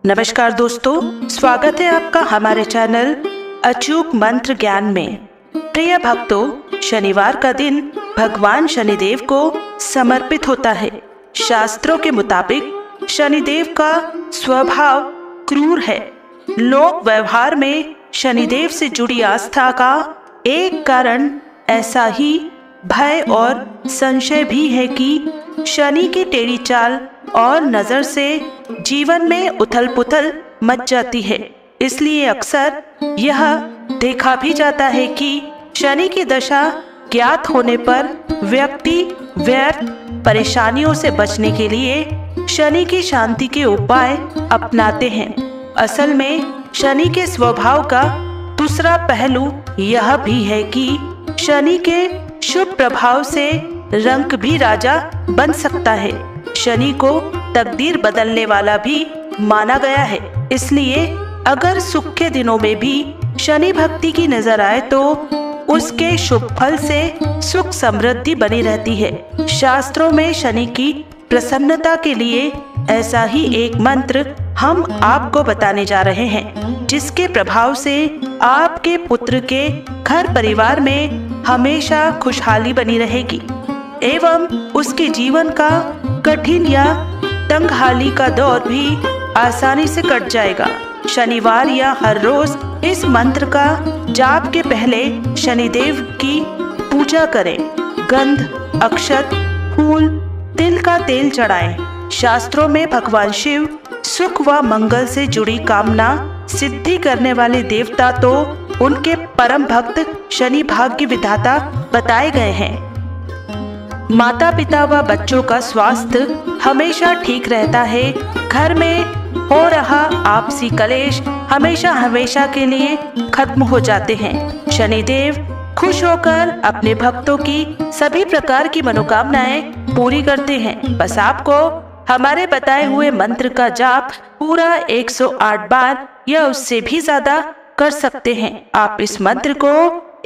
नमस्कार दोस्तों, स्वागत है आपका हमारे चैनल अचूक मंत्र ज्ञान में। प्रिय भक्तों, शनिवार का दिन भगवान शनिदेव को समर्पित होता है। शास्त्रों के मुताबिक शनिदेव का स्वभाव क्रूर है। लोक व्यवहार में शनिदेव से जुड़ी आस्था का एक कारण ऐसा ही भय और संशय भी है कि शनि की टेढ़ी चाल और नजर से जीवन में उथल पुथल मच जाती है। इसलिए अक्सर यह देखा भी जाता है कि शनि की दशा ज्ञात होने पर व्यक्ति व्यर्थ परेशानियों से बचने के लिए शनि की शांति के उपाय अपनाते हैं। असल में शनि के स्वभाव का दूसरा पहलू यह भी है कि शनि के शुभ प्रभाव से रंक भी राजा बन सकता है। शनि को तकदीर बदलने वाला भी माना गया है। इसलिए अगर सुख के दिनों में भी शनि भक्ति की नजर आए तो उसके शुभ फल से सुख समृद्धि बनी रहती है। शास्त्रों में शनि की प्रसन्नता के लिए ऐसा ही एक मंत्र हम आपको बताने जा रहे हैं, जिसके प्रभाव से आपके पुत्र के घर परिवार में हमेशा खुशहाली बनी रहेगी एवं उसके जीवन का कठिन या तंगहाली का दौर भी आसानी से कट जाएगा। शनिवार या हर रोज इस मंत्र का जाप के पहले शनिदेव की पूजा करें। गंध, अक्षत, फूल, तिल का तेल चढ़ाएं। शास्त्रों में भगवान शिव सुख व मंगल से जुड़ी कामना सिद्धि करने वाले देवता तो उनके परम भक्त शनि भाग्य विधाता बताए गए हैं। माता पिता व बच्चों का स्वास्थ्य हमेशा ठीक रहता है। घर में हो रहा आपसी कलेश हमेशा के लिए खत्म हो जाते हैं। शनिदेव खुश होकर अपने भक्तों की सभी प्रकार की मनोकामनाएं पूरी करते हैं। बस आपको हमारे बताए हुए मंत्र का जाप पूरा 108 बार या उससे भी ज्यादा कर सकते हैं। आप इस मंत्र को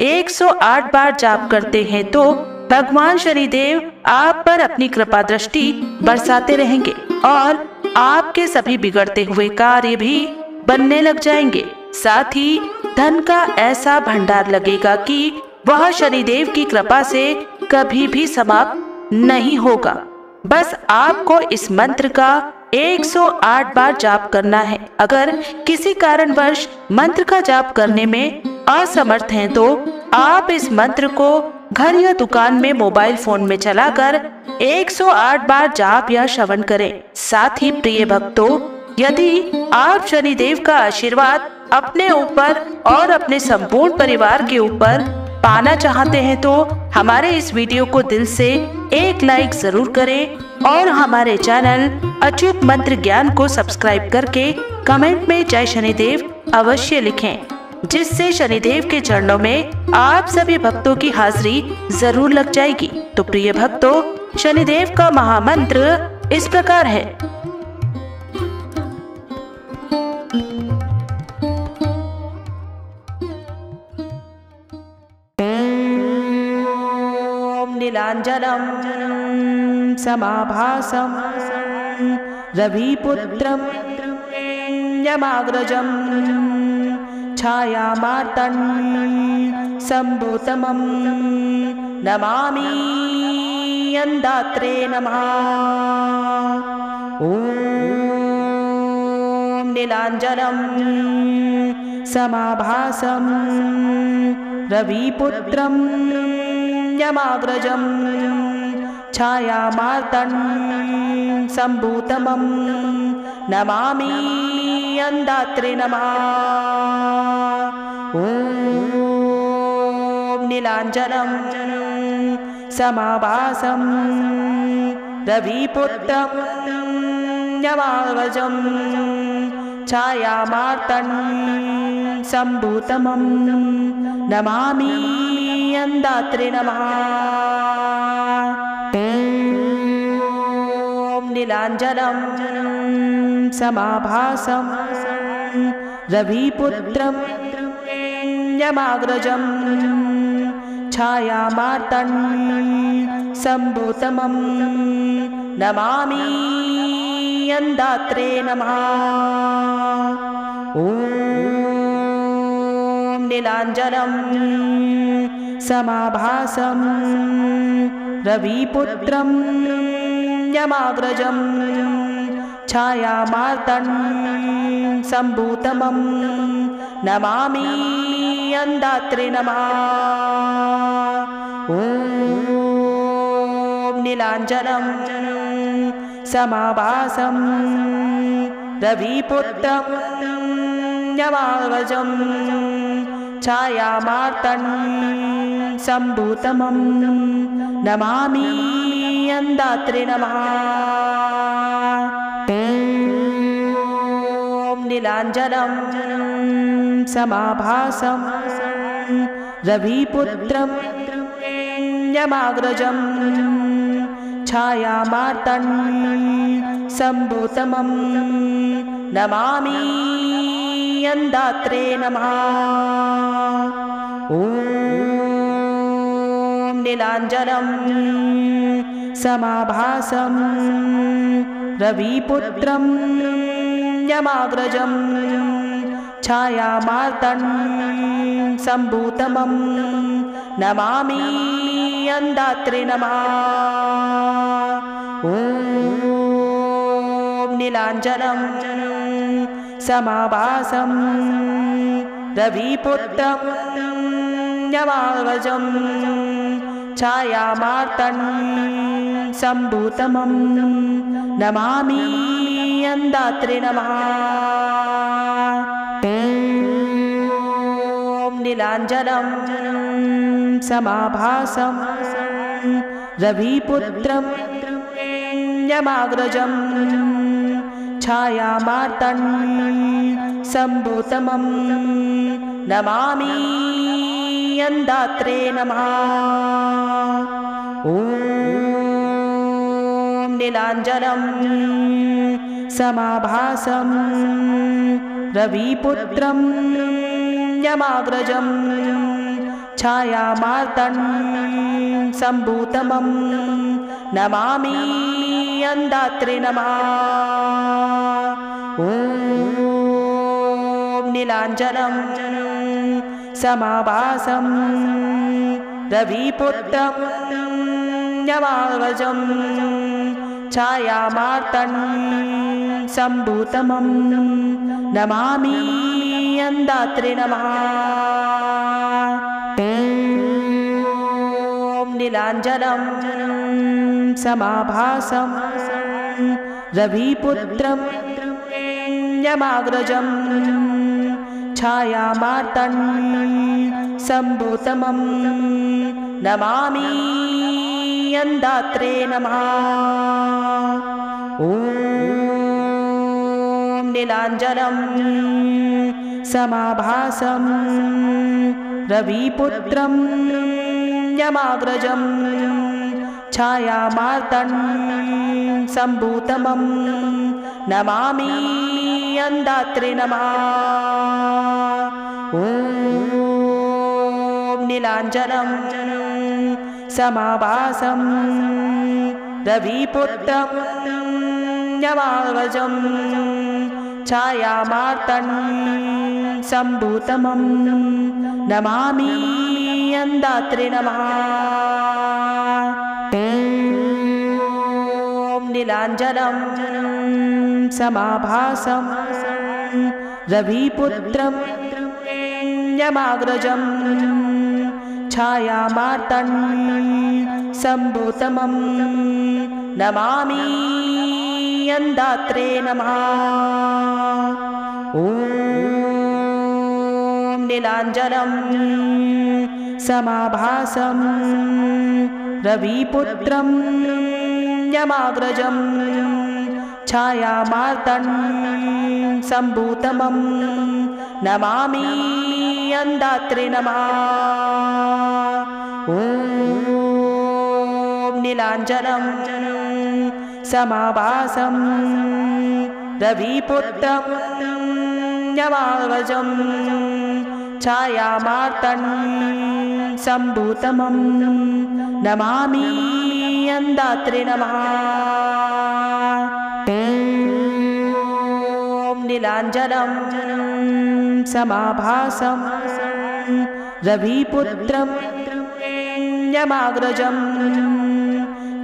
108 बार जाप करते हैं तो भगवान शनिदेव आप पर अपनी कृपा दृष्टि बरसाते रहेंगे और आपके सभी बिगड़ते हुए कार्य भी बनने लग जाएंगे। साथ ही धन का ऐसा भंडार लगेगा कि वह शनिदेव की कृपा से कभी भी समाप्त नहीं होगा। बस आपको इस मंत्र का 108 बार जाप करना है। अगर किसी कारणवश मंत्र का जाप करने में असमर्थ हैं तो आप इस मंत्र को घर या दुकान में मोबाइल फोन में चलाकर 108 बार जाप या श्रवण करें। साथ ही प्रिय भक्तों, यदि आप शनिदेव का आशीर्वाद अपने ऊपर और अपने संपूर्ण परिवार के ऊपर पाना चाहते हैं तो हमारे इस वीडियो को दिल से एक लाइक जरूर करें और हमारे चैनल अचूक मंत्र ज्ञान को सब्सक्राइब करके कमेंट में जय शनिदेव अवश्य लिखें, जिससे शनिदेव के चरणों में आप सभी भक्तों की हाजिरी जरूर लग जाएगी। तो प्रिय भक्तों, शनिदेव का महामंत्र इस प्रकार है। ओम नीलांजनम समाभासम रविपुत्रम यमाग्रजम छायामार्तन संभूतमं नमामि अन्धात्रे नमः। ओम नीलांजनम समाभासम रविपुत्रं यमाग्रजं छायामार्तन संभूतमं नमामि अन्धात्रे नमः। ओम नीलांजनम समाभासम रविपुत्रं यमाग्रजं छायामार्तन संभूतमं नमामि अन्धात्रे नमः। ओम नीलांजनम समाभासम रविपुत्रं यमाग्रजं छायामार्तन संभूतमं नमामि अन्दात्रे नमः। ॐ नीलाञ्जनं समाभासं रविपुत्रं यमाग्रजं छायामार्तं सम्भूतमं नमामि अन्दात्रे नमः। ॐ नीलाञ्जनं समाभासं रविपुत्रं यमाग्रजं छायामार्तं सम्भूतमं नमामि अन्दात्रे नमः। ॐ नीलाञ्जनं समाभासं रविपुत्रं यमाग्रजं छायामार्तं सम्भूतमं नमामि अन्दात्रे नमः। ॐ नीलाञ्जनं समाभासं रविपुत्रं यमाग्रजं छायामार्तं सम्भूतमं नमामि अन्दात्रे नमः। ॐ नीलाञ्जनं समाभासं रविपुत्रं यमाग्रजं छायामार्तं सम्भूतमं नमामि अन्दात्रे नमः। ॐ नीलाञ्जनं समाभासं रविपुत्रं यमाग्रजं छायामार्तं सम्भूतमं नमामि अन्दात्रे नमः। ॐ नीलाञ्जनं समाभासं रविपुत्रं यमाग्रजं छायामार्तं सम्भूतमं नमामि अन्दात्रे नमः। ॐ नीलाञ्जनं समाभासं रविपुत्रं यमाग्रजं छायामार्तं सम्भूतमं नमामि अन्दात्रे नमः। ॐ नीलाञ्जनं समाभासं रविपुत्रं यमाग्रजं छायामार्तं सम्भूतमं नमामि अन्दात्रे नमः। ॐ नीलाञ्जनं समाभासं रविपुत्रं यमाग्रजं छायामार्तं सम्भूतमं नमामि अन्दात्रे नमः। ॐ नीलाञ्जनं समाभासं रविपुत्रं यमाग्रजं छायामार्तं सम्भूतमं नमामि अन्दात्रे नमः। ॐ नीलाञ्जनं समाभासं रविपुत्रं यमाग्रजं छायामार्तं सम्भूतमं नमामि अन्दात्रे नमः। ॐ नीलाञ्जनं समाभासं रविपुत्रं यमाग्रजं छायामार्तं सम्भूतमं नमामि अन्दात्रे नमः। ॐ नीलाञ्जनं समाभासं रविपुत्रं यमाग्रजं छायामार्तं सम्भूतमं नमामि अन्दात्रे नमः। नीलाञ्जनं समाभासं रविपुत्रं यमाग्रजं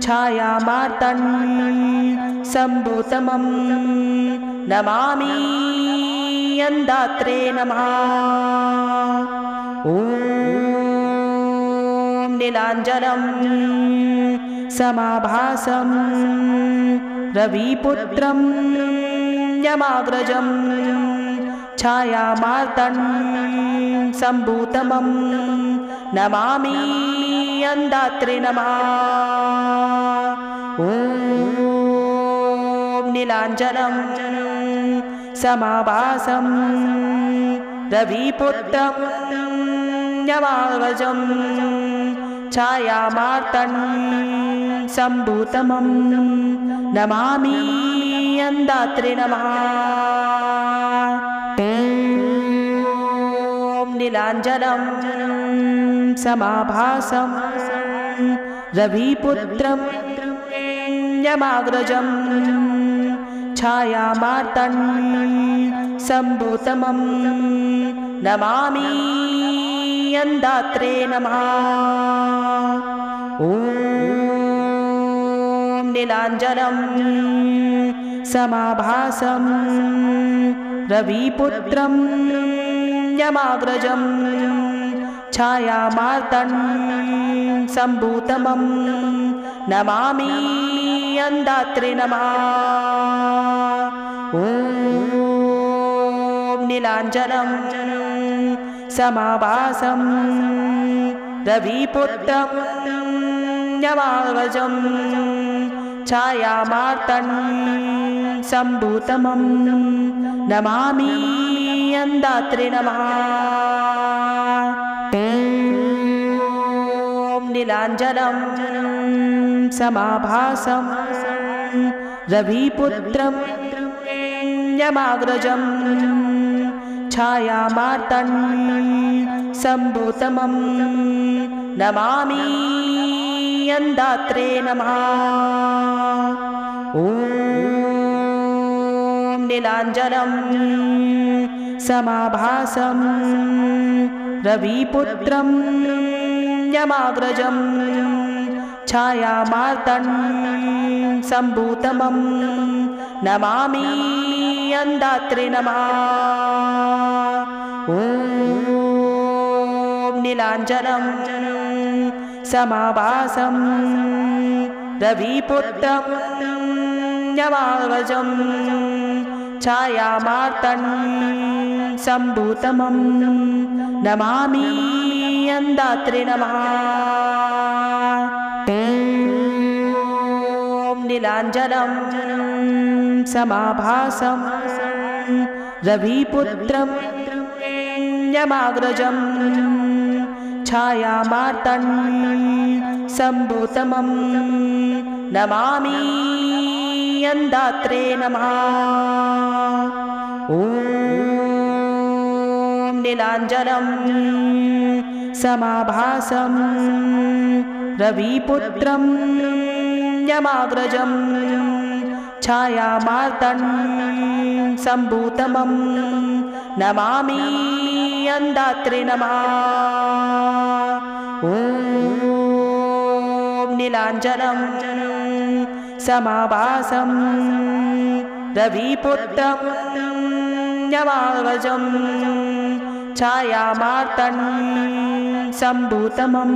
छायामार्तं सम्भूतमं नमामि यन्दात्रे नमः। ॐ नीलाञ्जनं समाभासं रविपुत्रं यमाग्रजं छायामार्तं सम्भूतमं नमामि यन्दात्रे नमः। ॐ नीलाञ्जनं समाभासं रविपुत्रं यमाग्रजं छायामार्तं सम्भूतमं नमामि यन्दात्रे नमः। ॐ नीलाञ्जनं समाभासं रविपुत्रं यमाग्रजं छायामार्तं सम्भूतमं नमामि यन्दात्रे नमः। ॐ नीलाञ्जनं समाभासं रविपुत्रं यमाग्रजं छायामार्तं सम्भूतमं नमामि यन्दात्रे नमः। ॐ नीलाञ्जनं समाभासं रविपुत्रं यमाग्रजं छायामार्तं सम्भूतमं नमामि यन्दात्रे नमः। ॐ नीलाञ्जनं समाभासं रविपुत्रं यमाग्रजं छायामार्तं सम्भूतमं नमामि यन्दात्रे नमः। ॐ नीलाञ्जनं समाभासं रविपुत्रं यमाग्रजं छायामार्तं सम्भूतमं नमामि यन्दात्रे नमः। ॐ नीलाञ्जनं समाभासं रविपुत्रं यमाग्रजं छायामार्तं सम्भूतमं नमामि यन्दात्रे नमः। ॐ नीलाञ्जनं समाभासं रविपुत्रं यमाग्रजं छायामार्तं सम्भूतमं नमामि यन्दात्रे नमः। ॐ नीलाञ्जनं समाभासं रविपुत्रं यमाग्रजं छायामार्तं सम्भूतमं नमामि यन्दात्रे नमः। ॐ नीलाञ्जनं समाभासं रविपुत्रं यमाग्रजं छायामार्तं सम्भूतमं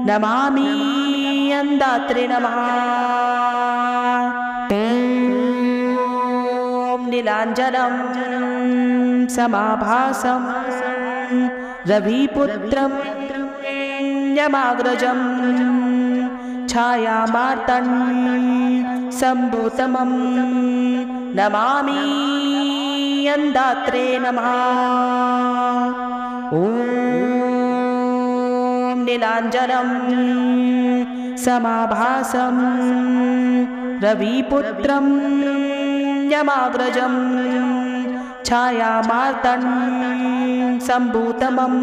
नमामि यन्दात्रे नमः। ॐ नीलाञ्जनं समाभासं रविपुत्रं यमाग्रजं छायामार्तं सम्भूतमं नमामि यन्दात्रे नमः। ॐ नीलाञ्जनं समाभासं रविपुत्रं यमाग्रजं छायामार्तं सम्भूतमं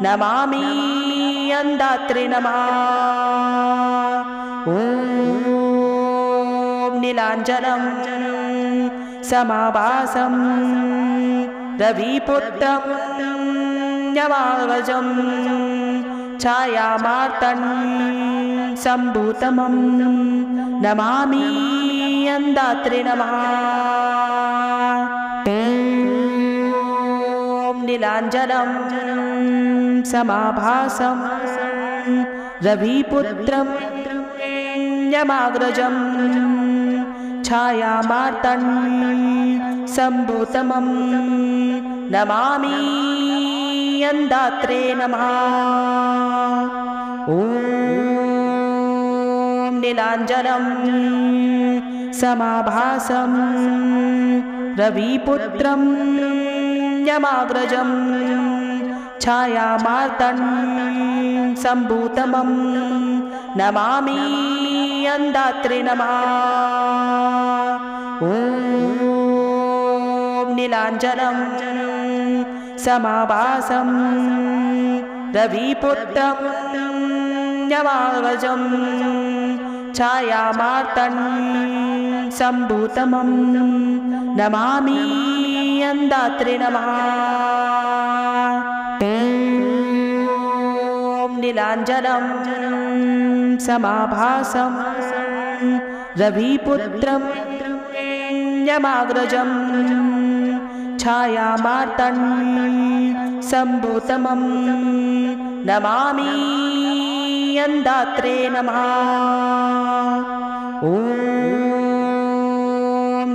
नमामि यन्दात्रे नमः। ॐ नीलाञ्जनं समाभासं रविपुत्रं यमाग्रजं छायामार्तण्डं सम्भूतमं नमामि अन्धात्रे नमः। नीलाञ्जनं समाभासं रविपुत्रं यमाग्रजं छायामार्तण्डं सम्भूतमं नमामि अन्धात्रे नमः। ॐ नीलाञ्जनं समाभासं रविपुत्रं यमाग्रजं छायामार्तण्डं सम्भूतमं नमामि अन्धात्रे नमः। ॐ नीलाञ्जनं समाभासं रविपुत्रं यमाग्रजं छायामार्तण्डं सम्भूतमं नमामि अन्धात्रे नमः। ॐ नीलाञ्जनं समाभासं रविपुत्रं यमाग्रजं छायामार्तण्डं सम्भूतमं नमामि अन्धात्रे नमः। ॐ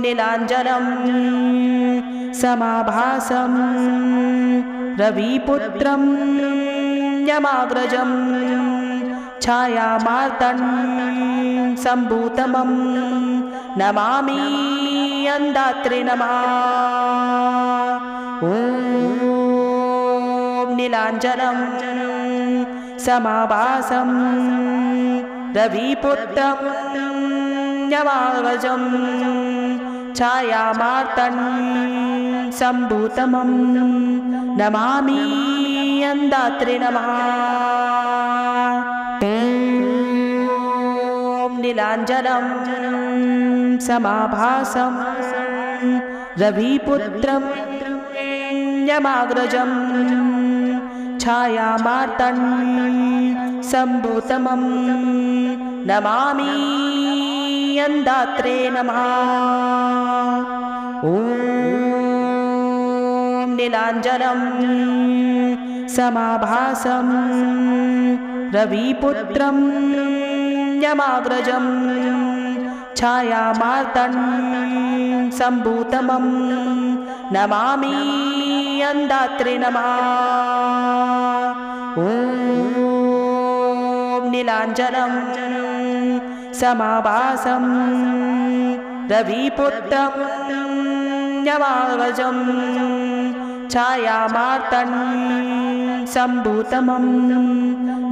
नीलाञ्जनं समाभासं रविपुत्रं यमाग्रजं छायामार्तण्डं सम्भूतमं नमामि अन्धात्रे नमः। ॐ नीलाञ्जनं समाभासं रविपुत्रं यमाग्रजं छायामार्तण्डं सम्भूतमं नमामि अन्धात्रे नमः। ॐ नीलाञ्जनं समाभासं रविपुत्रं यमाग्रजं छायामार्तण्डं सम्भूतमं नमामि अन्धात्रे नमः। ॐ नीलाञ्जनं समाभासं रविपुत्रं यमाग्रजं छायामार्तण्डं सम्भूतमं नमामि अन्धात्रे नमः। ॐ नीलाञ्जनं समाभासं रविपुत्रं यमाग्रजं छायामार्तण्डं सम्भूतमं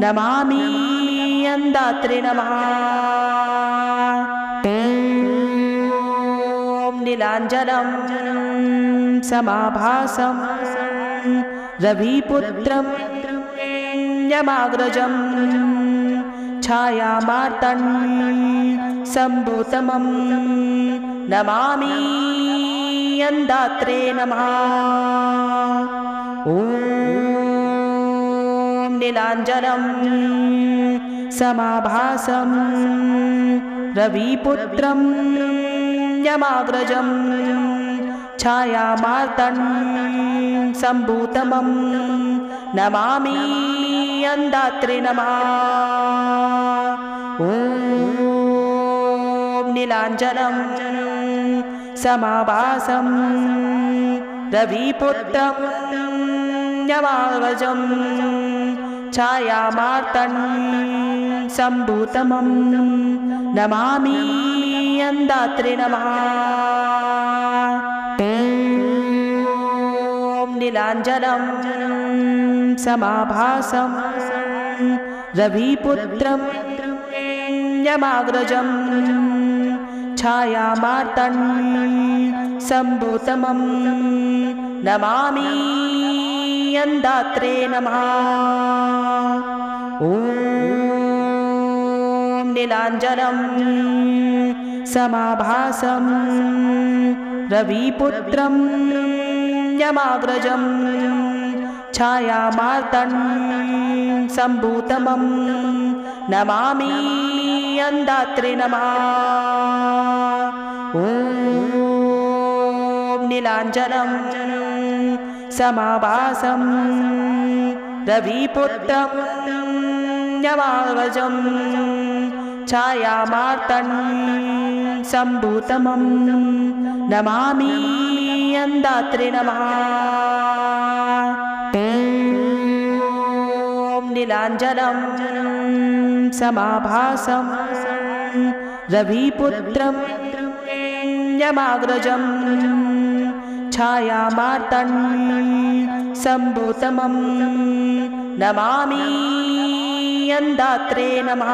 नमामि अन्धात्रे नमः। ॐ नीलाञ्जनं समाभासं रविपुत्रं यमाग्रजं छायामार्तण्डं सम्भूतमं नमामि अन्धात्रे नमः। ॐ नीलाञ्जनं समाभासं रविपुत्रं यमाग्रजं छायामार्तण्डं सम्भूतमं नमामि अन्धात्रे नमः। ॐ नीलाञ्जनं समाभासं रविपुत्रं यमाग्रजं छायामार्तण्डं सम्भूतमं नमामि अन्धात्रे नमः। ॐ नीलाञ्जनं समाभासं रविपुत्रं यमाग्रजं छायामार्तण्डं सम्भूतमं नमामि अन्धात्रे नमः। ॐ नीलाञ्जनं समाभासं रविपुत्रं यमाग्रजं छायामार्तण्डसम्भूतमं नमामि अन्धात्रे नमः। ॐ नीलाञ्जनं समाभासं रविपुत्रं यमाग्रजं छायामार्तण्डसम्भूतमं नमामि अन्धात्रे नमः। ॐ नीलाञ्जनं समाभासं रविपुत्रं यमाग्रजं छायामार्तण्डसम्भूतमं नमामि अन्धात्रे नमः।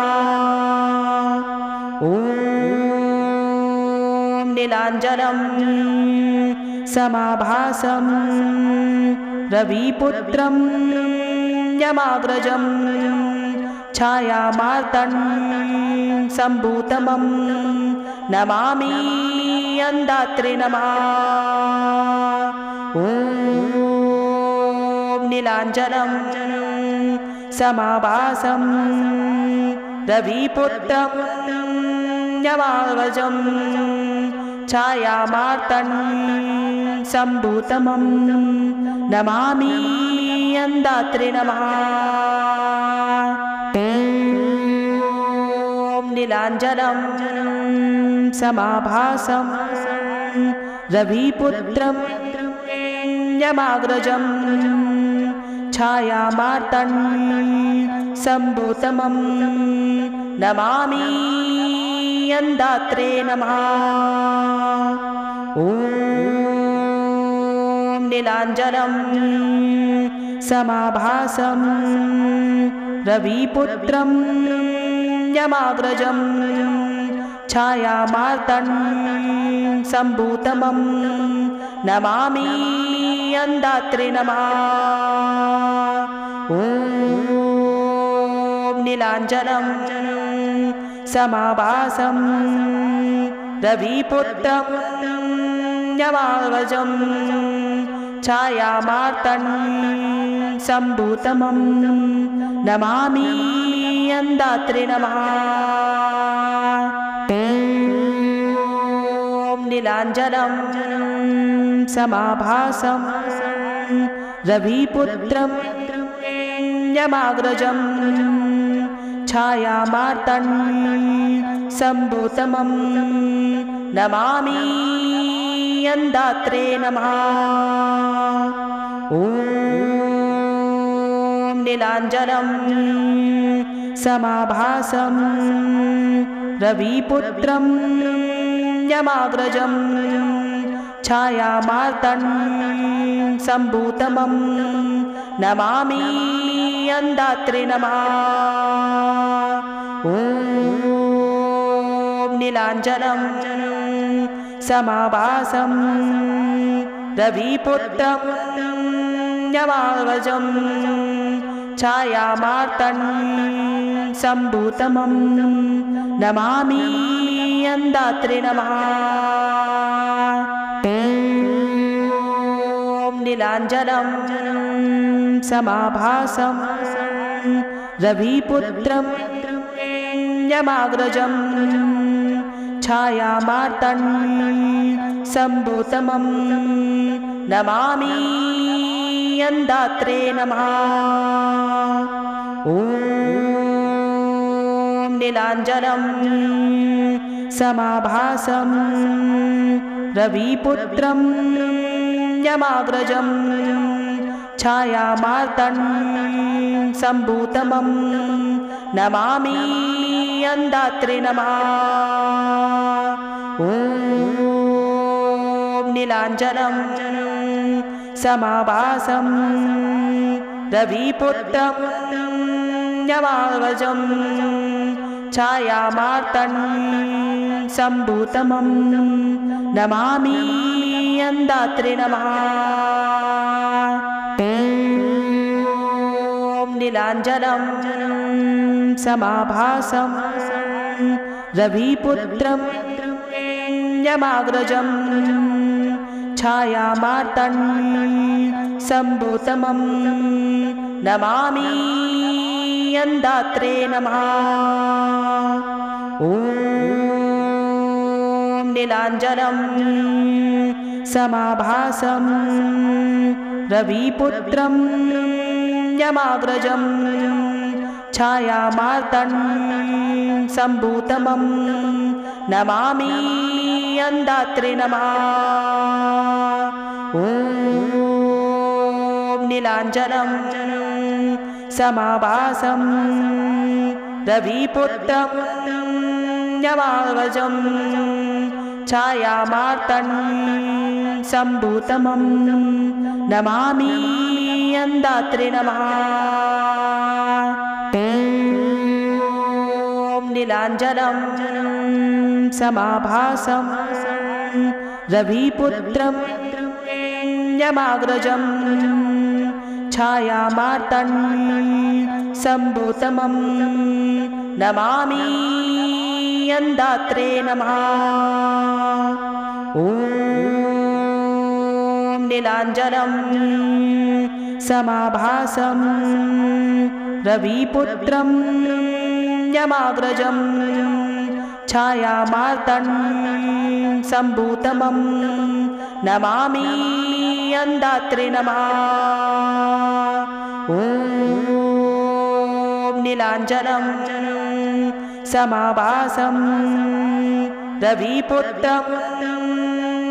ॐ नीलाञ्जनं समाभासं रविपुत्रं यमाग्रजं छायामार्तण्डसम्भूतमं नमामि अन्धात्रे नमः। ॐ नीलाञ्जनं समाभासं रविपुत्रं यमाग्रजं छायामार्तण्डसम्भूतमं नमामि अन्धात्रे नमः। ॐ नीलाञ्जनं समाभासं रविपुत्रं यमाग्रजं छायामार्तण्डसम्भूतमं नमामि अन्धात्रे नमः। ॐ नीलाञ्जनं समाभासं रविपुत्रं यमाग्रजं छायामार्तण्डसम्भूतमं नमामि अन्धात्रे नमः। ॐ नीलाञ्जनं समाभासं रविपुत्रं यमाग्रजं छायामार्तण्डसम्भूतमं नमामि अन्धात्रे नमः। ॐ नीलाञ्जनं समाभासं रविपुत्रं यमाग्रजं छायामार्तण्डसम्भूतमं नमामि अन्धात्रे नमः। ॐ नीलाञ्जनं समाभासं रविपुत्रं यमाग्रजं छायामार्तण्डसम्भूतमं नमामि अन्धात्रे नमः। ॐ नीलाञ्जनं समाभासं रविपुत्रं यमाग्रजं छायामार्तण्डसम्भूतमं नमामि अन्धात्रे नमः। ॐ नीलाञ्जनं समाभासं रविपुत्रं यमाग्रजं छायामार्तण्डसम्भूतमं नमामि अन्धात्रे नमः। ॐ नीलाञ्जनं समाभासं रविपुत्रं यमाग्रजं छायामार्तण्डसम्भूतमं नमामि अन्धात्रे नमः। ॐ नीलाञ्जनं समाभासं रविपुत्रं यमाग्रजं छायामार्तण्डसम्भूतमं नमामि अन्धात्रे नमः। ॐ नीलाञ्जनं समाभासं रविपुत्रं यमाग्रजं छायामार्तण्डं सम्भूतमं नमामि अन्धात्रे नमः। ॐ नीलाञ्जनं समाभासं रविपुत्रं यमाग्रजं छायामार्तण्डं सम्भूतमं नमामि अन्धात्रे नमः। ॐ नीलाञ्जनं समाभासं रविपुत्रं यमाग्रजं छायामार्तण्डं सम्भूतमं नमामि अन्धात्रे नमः। ॐ नीलाञ्जनं समाभासं रविपुत्रं यमाग्रजं छायामार्तण्डं सम्भूतमं नमामि अन्धात्रे नमः। ॐ नीलाञ्जनं समाभासं रविपुत्रं यमाग्रजं छायामार्तण्डं सम्भूतमं नमामि अन्धात्रे नमः। ॐ नीलाञ्जनं समाभासं रविपुत्रं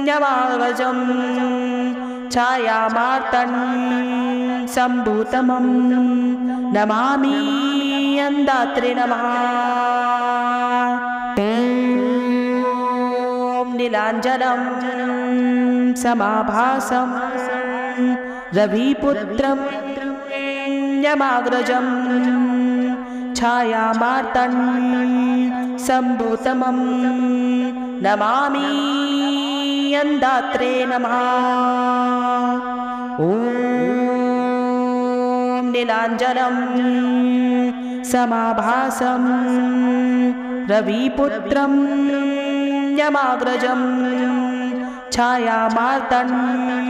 यमाग्रजं छायामार्तण्डं सम्भूतमं नमामि अन्धात्रे नमः। ॐ नीलाञ्जनं समाभासं रविपुत्रं यमाग्रजं छायामार्तण्डं सम्भूतमं नमामि अन्धात्रे नमः। ॐ नीलाञ्जनं समाभासं रविपुत्रं यमाग्रजं छायामार्तण्डं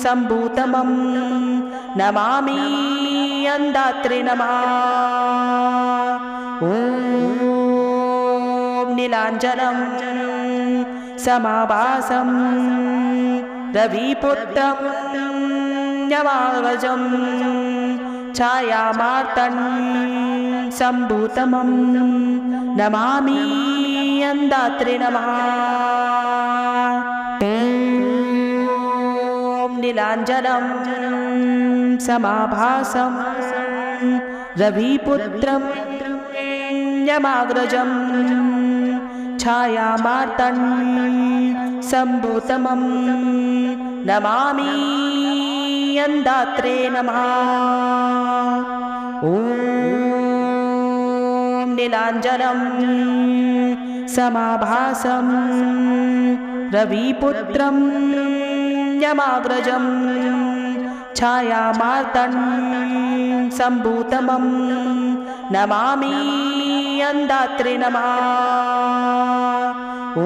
सम्भूतमं नमामि अन्धात्रे नमः। ॐ नीलाञ्जनं समाभासं रविपुत्रं यमाग्रजं छायामार्तण्डं सम्भूतमं नमामि अन्धात्रे नमः। ॐ नीलाञ्जनं समाभासं रविपुत्रं यमाग्रजं छायामार्तण्डं सम्भूतमं नमामि अन्धात्रे नमः। ॐ नीलाञ्जनं समाभासं रविपुत्रं यमाग्रजं छायामार्तण्डं सम्भूतमं नमामि अन्धात्रे नमः। ॐ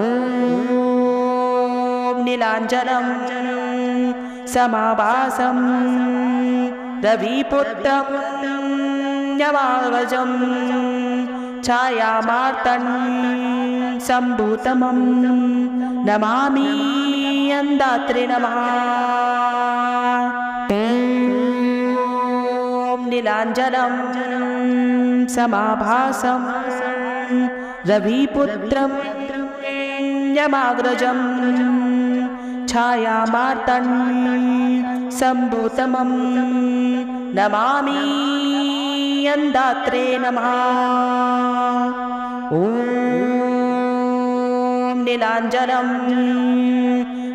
नीलाञ्जनं समाभासं रविपुत्रं यमाग्रजं छायामार्तण्डं सम्भूतमं नमामि अन्धात्रे नमः। ॐ नीलाञ्जनं समाभासं रविपुत्रं यमाग्रजं छायामार्तण्डं सम्भूतमं नमामि अन्धात्रे नमः। ॐ नीलाञ्जनं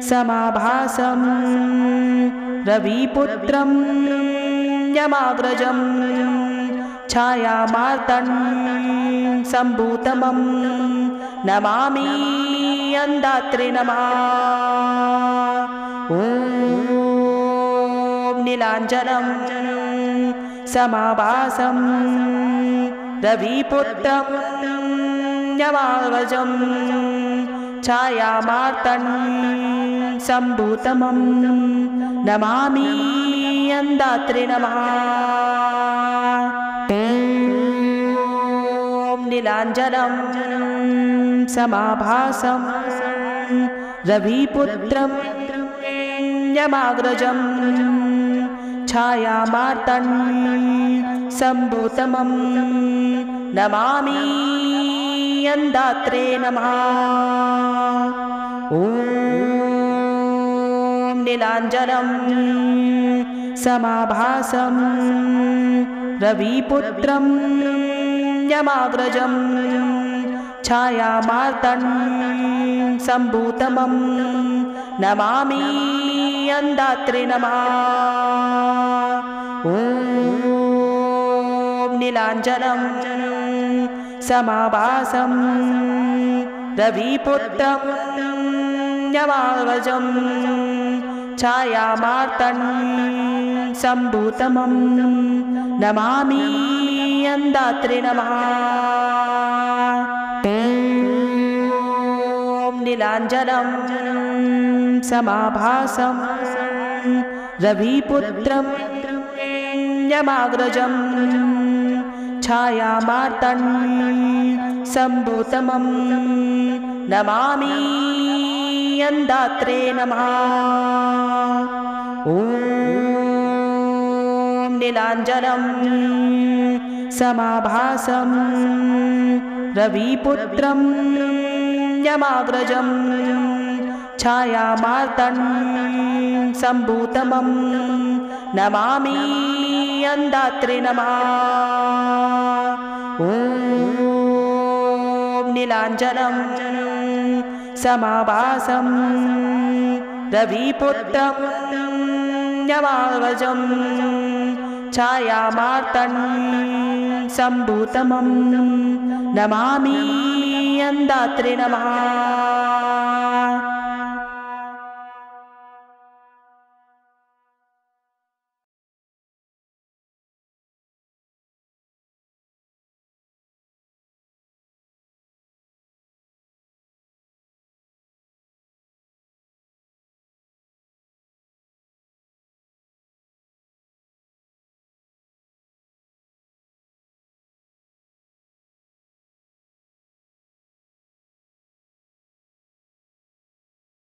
समाभासं रविपुत्रं यमाग्रजं छायामार्तण्डं सम्भूतमं नमामि अन्धात्रे नमः। ॐ नीलाञ्जनं समाभासं रविपुत्रं यमाग्रजं छायामार्तं सम्भूतमं नमामि अन्धात्रे नमः। ॐ नीलाञ्जनं समाभासं रविपुत्रं यमाग्रजं छायामार्तं सम्भूतमं नमामि अन्धात्रे नमः। ॐ नीलाञ्जनं समाभासं रविपुत्रं यमाग्रजं छायामार्तं सम्भूतमं नमामि अन्धात्रे नमः। ॐ नीलाञ्जनं समाभासं रविपुत्रं यमाग्रजं छायामार्तं सम्भूतमं नमामि अन्धात्रे नमः। ॐ नीलाञ्जनं समाभासं रविपुत्रं यमाग्रजं छायामार्तं सम्भूतमं नमामि अन्धात्रे नमः। ॐ नीलाञ्जनं समाभासं रविपुत्रं यमाग्रजं छायामार्तं सम्भूतमं नमामि अन्धात्रे नमः। ॐ नीलाञ्जनं समाभासं रविपुत्रं यमाग्रजं छायामार्तं सम्भूतमं नमामि अन्धात्रे नमः।